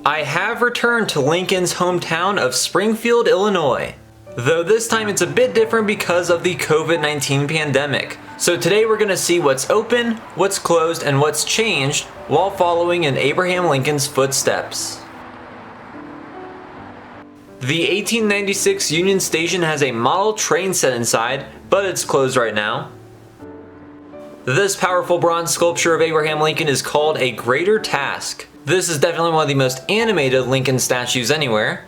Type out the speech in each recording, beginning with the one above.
I have returned to Lincoln's hometown of Springfield, Illinois. Though this time it's a bit different because of the COVID-19 pandemic. So today we're going to see what's open, what's closed, and what's changed while following in Abraham Lincoln's footsteps. The 1896 Union Station has a model train set inside, but it's closed right now. This powerful bronze sculpture of Abraham Lincoln is called a Greater Task. This is definitely one of the most animated Lincoln statues anywhere.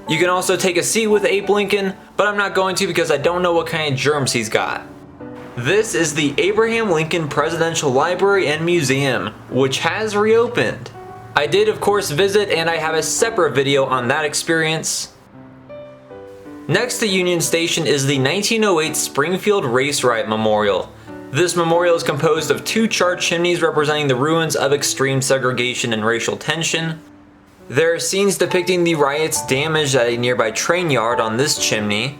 You can also take a seat with Abe Lincoln, but I'm not going to because I don't know what kind of germs he's got. This is the Abraham Lincoln Presidential Library and Museum, which has reopened. I did of course visit, and I have a separate video on that experience. Next to Union Station is the 1908 Springfield Race Riot Memorial. This memorial is composed of two charred chimneys representing the ruins of extreme segregation and racial tension. There are scenes depicting the riots damaged at a nearby train yard on this chimney.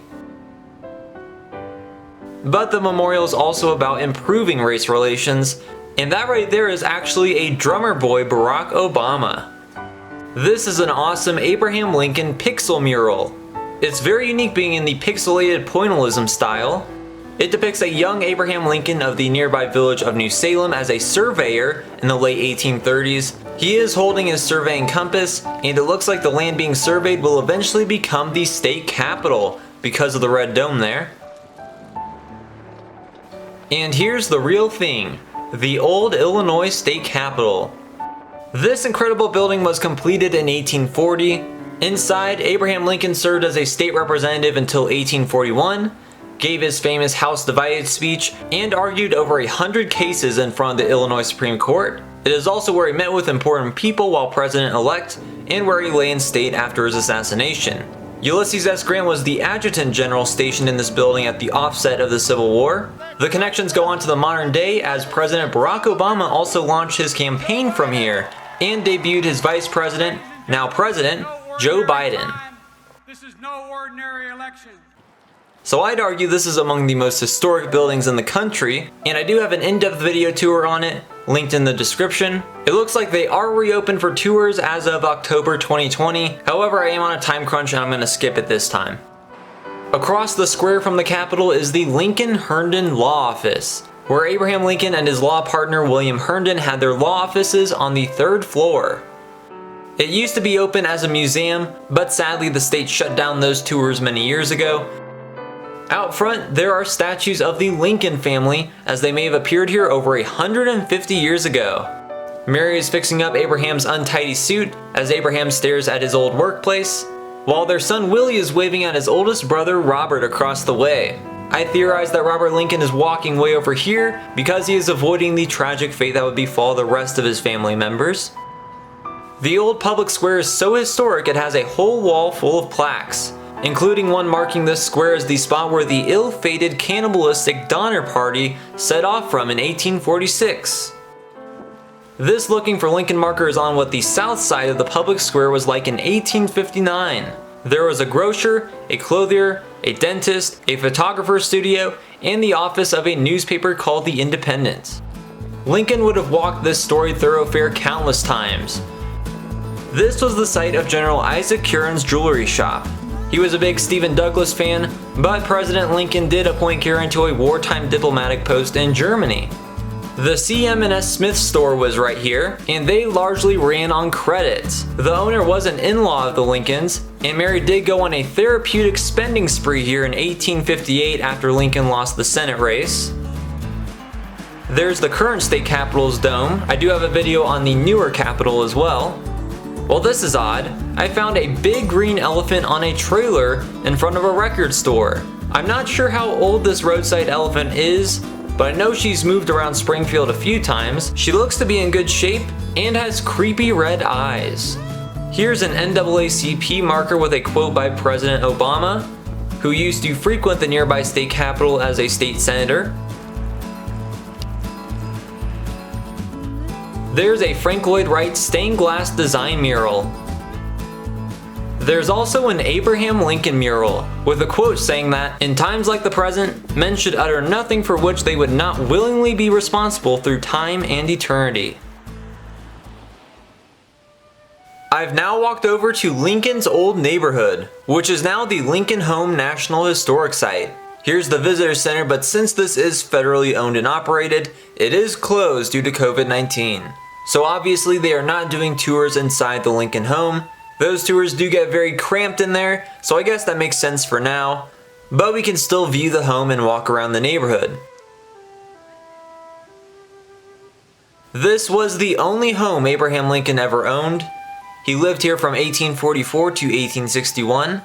But the memorial is also about improving race relations, and that right there is actually a drummer boy Barack Obama. This is an awesome Abraham Lincoln pixel mural. It's very unique being in the pixelated pointillism style. It depicts a young Abraham Lincoln of the nearby village of New Salem as a surveyor in the late 1830s. He is holding his surveying compass, and it looks like the land being surveyed will eventually become the state capitol because of the red dome there. And here's the real thing, the old Illinois state capitol. This incredible building was completed in 1840. Inside, Abraham Lincoln served as a state representative until 1841, gave his famous House Divided speech, and argued over 100 cases in front of the Illinois Supreme Court. It is also where he met with important people while president-elect, and where he lay in state after his assassination. Ulysses S. Grant was the adjutant general stationed in this building at the offset of the Civil War. The connections go on to the modern day, as President Barack Obama also launched his campaign from here, and debuted his vice president, now President, Joe Biden. This is no ordinary election. So I'd argue this is among the most historic buildings in the country, and I do have an in-depth video tour on it, linked in the description. It looks like they are reopened for tours as of October 2020, however I am on a time crunch and I'm going to skip it this time. Across the square from the Capitol is the Lincoln Herndon Law Office, where Abraham Lincoln and his law partner William Herndon had their law offices on the 3rd floor. It used to be open as a museum, but sadly the state shut down those tours many years ago. Out front, there are statues of the Lincoln family, as they may have appeared here over 150 years ago. Mary is fixing up Abraham's untidy suit as Abraham stares at his old workplace, while their son Willie is waving at his oldest brother Robert across the way. I theorize that Robert Lincoln is walking way over here because he is avoiding the tragic fate that would befall the rest of his family members. The old public square is so historic it has a whole wall full of plaques, including one marking this square as the spot where the ill-fated cannibalistic Donner Party set off from in 1846. This looking for Lincoln marker is on what the south side of the public square was like in 1859. There was a grocer, a clothier, a dentist, a photographer's studio, and the office of a newspaper called The Independent. Lincoln would have walked this storied thoroughfare countless times. This was the site of General Isaac Curran's jewelry shop. He was a big Stephen Douglas fan, but President Lincoln did appoint Curran to a wartime diplomatic post in Germany. The C.M.&S. Smith store was right here, and they largely ran on credit. The owner was an in-law of the Lincolns, and Mary did go on a therapeutic spending spree here in 1858 after Lincoln lost the Senate race. There's the current state capitol's dome. I do have a video on the newer capitol as well. Well, this is odd. I found a big green elephant on a trailer in front of a record store. I'm not sure how old this roadside elephant is, but I know she's moved around Springfield a few times. She looks to be in good shape and has creepy red eyes. Here's an NAACP marker with a quote by President Obama, who used to frequent the nearby state capitol as a state senator. There's a Frank Lloyd Wright stained glass design mural. There's also an Abraham Lincoln mural, with a quote saying that, "In times like the present, men should utter nothing for which they would not willingly be responsible through time and eternity." I've now walked over to Lincoln's old neighborhood, which is now the Lincoln Home National Historic Site. Here's the visitor center, but since this is federally owned and operated, it is closed due to COVID-19. So obviously they are not doing tours inside the Lincoln home. Those tours do get very cramped in there, so I guess that makes sense for now. But we can still view the home and walk around the neighborhood. This was the only home Abraham Lincoln ever owned. He lived here from 1844 to 1861.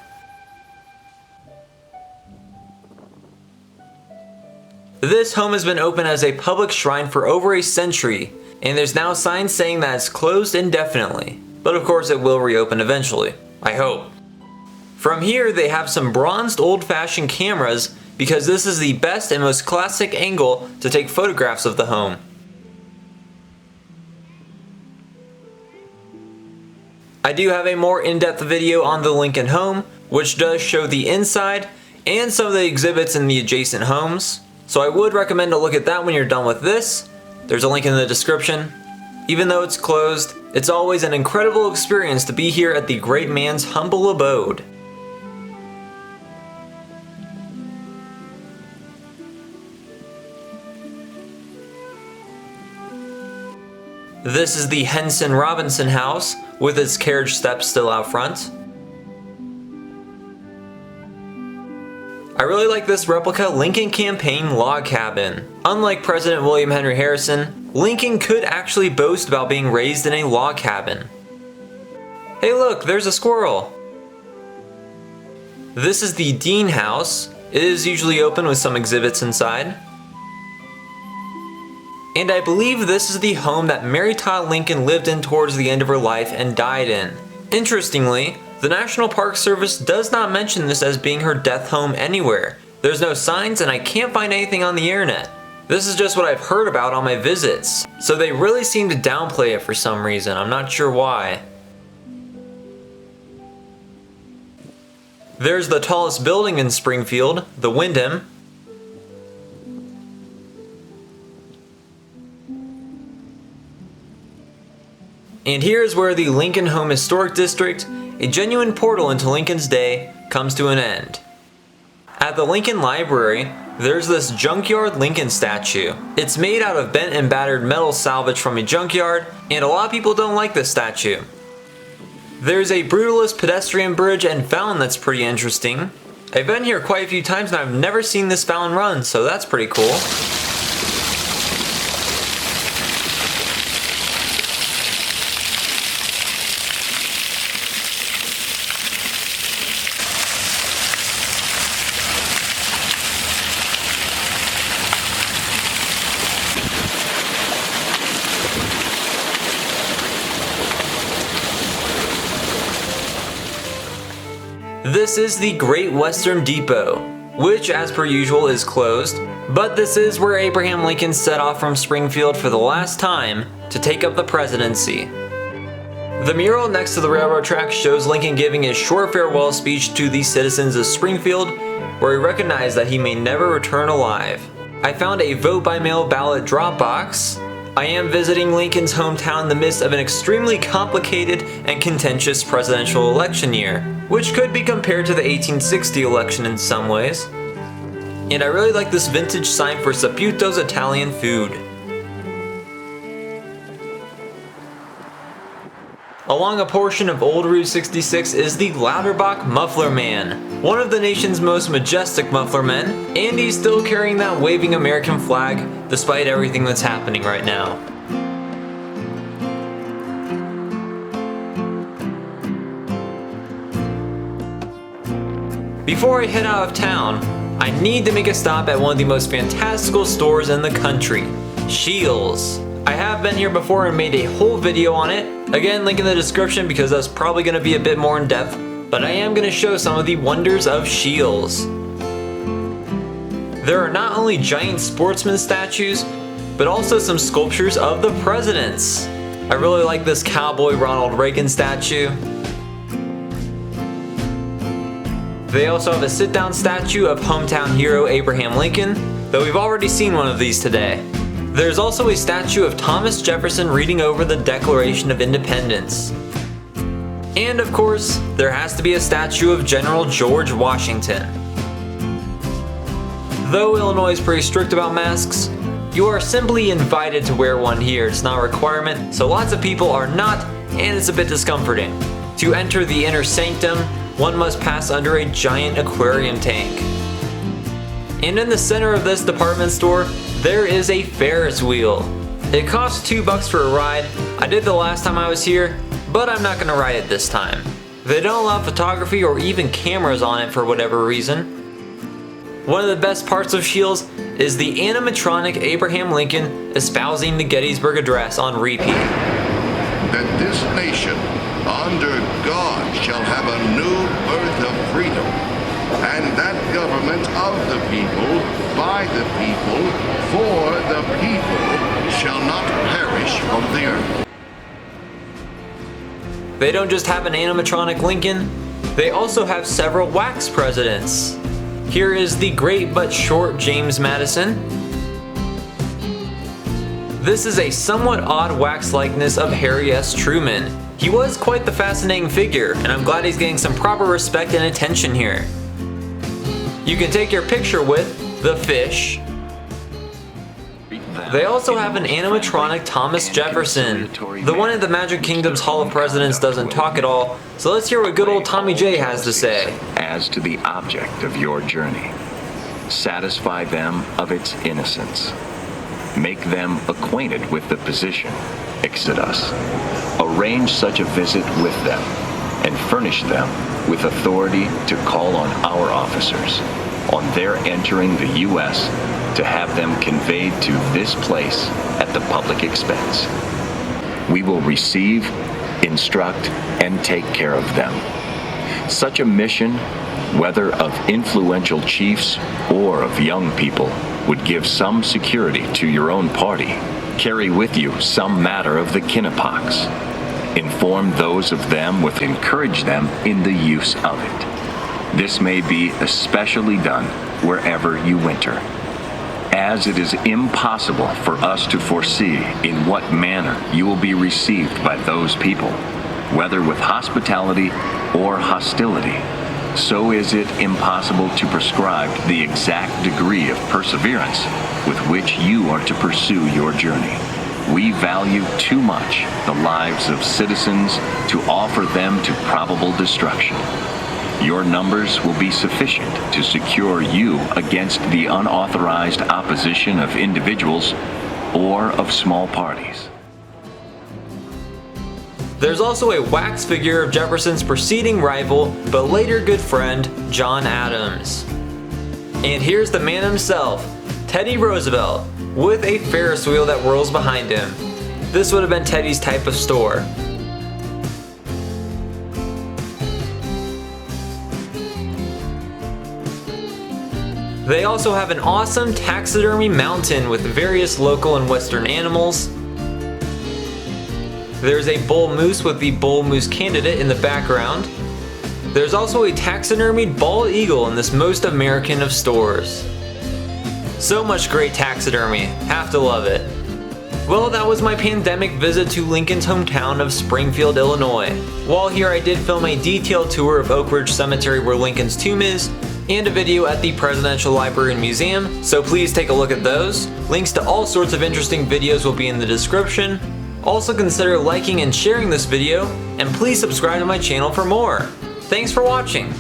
This home has been open as a public shrine for over a century, and there's now signs saying that it's closed indefinitely. But of course it will reopen eventually, I hope. From here they have some bronzed old-fashioned cameras because this is the best and most classic angle to take photographs of the home. I do have a more in-depth video on the Lincoln home, which does show the inside and some of the exhibits in the adjacent homes. So I would recommend to look at that when you're done with this. There's a link in the description. Even though it's closed, it's always an incredible experience to be here at the great man's humble abode. This is the Henson Robinson house, with its carriage steps still out front. I really like this replica Lincoln Campaign log cabin. Unlike President William Henry Harrison, Lincoln could actually boast about being raised in a log cabin. Hey look, there's a squirrel! This is the Dean house. It is usually open with some exhibits inside. And I believe this is the home that Mary Todd Lincoln lived in towards the end of her life and died in. Interestingly, the National Park Service does not mention this as being her death home anywhere. There's no signs and I can't find anything on the internet. This is just what I've heard about on my visits. So they really seem to downplay it for some reason, I'm not sure why. There's the tallest building in Springfield, the Wyndham. And here's where the Lincoln Home Historic District, a genuine portal into Lincoln's day, comes to an end. At the Lincoln Library, there's this Junkyard Lincoln statue. It's made out of bent and battered metal salvaged from a junkyard, and a lot of people don't like this statue. There's a brutalist pedestrian bridge and fountain that's pretty interesting. I've been here quite a few times and I've never seen this fountain run, so that's pretty cool. This is the Great Western Depot, which as per usual is closed, but this is where Abraham Lincoln set off from Springfield for the last time to take up the presidency. The mural next to the railroad track shows Lincoln giving his short farewell speech to the citizens of Springfield, where he recognized that he may never return alive. I found a vote by mail ballot drop box. I am visiting Lincoln's hometown in the midst of an extremely complicated and contentious presidential election year, which could be compared to the 1860 election in some ways. And I really like this vintage sign for Saputo's Italian food. Along a portion of Old Route 66 is the Louderbock Muffler Man, one of the nation's most majestic muffler men, and he's still carrying that waving American flag despite everything that's happening right now. Before I head out of town, I need to make a stop at one of the most fantastical stores in the country, Scheels. I have been here before and made a whole video on it. Again, link in the description because that's probably going to be a bit more in depth, but I am going to show some of the wonders of Scheels. There are not only giant sportsman statues, but also some sculptures of the presidents. I really like this cowboy Ronald Reagan statue. They also have a sit-down statue of hometown hero Abraham Lincoln, though we've already seen one of these today. There's also a statue of Thomas Jefferson reading over the Declaration of Independence. And of course, there has to be a statue of General George Washington. Though Illinois is pretty strict about masks, you are simply invited to wear one here. It's not a requirement, so lots of people are not, and it's a bit discomforting. To enter the inner sanctum, one must pass under a giant aquarium tank. And in the center of this department store, there is a Ferris wheel. It costs $2 for a ride. I did the last time I was here, but I'm not gonna ride it this time. They don't allow photography or even cameras on it for whatever reason. One of the best parts of Scheels is the animatronic Abraham Lincoln espousing the Gettysburg Address on repeat. That this nation, under God, shall have a new birth of freedom, and that government of the people, by the people, for the people, shall not perish from the earth. They don't just have an animatronic Lincoln, they also have several wax presidents. Here is the great but short James Madison. This is a somewhat odd wax likeness of Harry S. Truman. He was quite the fascinating figure, and I'm glad he's getting some proper respect and attention here. You can take your picture with the fish. They also have an animatronic Thomas Jefferson. The one in the Magic Kingdom's Hall of Presidents doesn't talk at all, so let's hear what good old Tommy J has to say. As to the object of your journey, satisfy them of its innocence. Make them acquainted with the position, Exodus. Arrange such a visit with them, and furnish them with authority to call on our officers, on their entering the U.S., to have them conveyed to this place at the public expense. We will receive, instruct, and take care of them. Such a mission, whether of influential chiefs or of young people, would give some security to your own party. Carry with you some matter of the Kinnipox. Inform those of them with encourage them in the use of it. This may be especially done wherever you winter, as it is impossible for us to foresee in what manner you will be received by those people, whether with hospitality or hostility. So is it impossible to prescribe the exact degree of perseverance with which you are to pursue your journey. We value too much the lives of citizens to offer them to probable destruction. Your numbers will be sufficient to secure you against the unauthorized opposition of individuals or of small parties. There's also a wax figure of Jefferson's preceding rival, but later good friend, John Adams. And here's the man himself, Teddy Roosevelt, with a Ferris wheel that whirls behind him. This would have been Teddy's type of store. They also have an awesome taxidermy mountain with various local and western animals. There's a bull moose with the bull moose candidate in the background. There's also a taxidermied bald eagle in this most American of stores. So much great taxidermy, have to love it. Well, that was my pandemic visit to Lincoln's hometown of Springfield, Illinois. While here I did film a detailed tour of Oak Ridge Cemetery where Lincoln's tomb is, and a video at the Presidential Library and Museum, so please take a look at those. Links to all sorts of interesting videos will be in the description. Also consider liking and sharing this video, and please subscribe to my channel for more. Thanks for watching!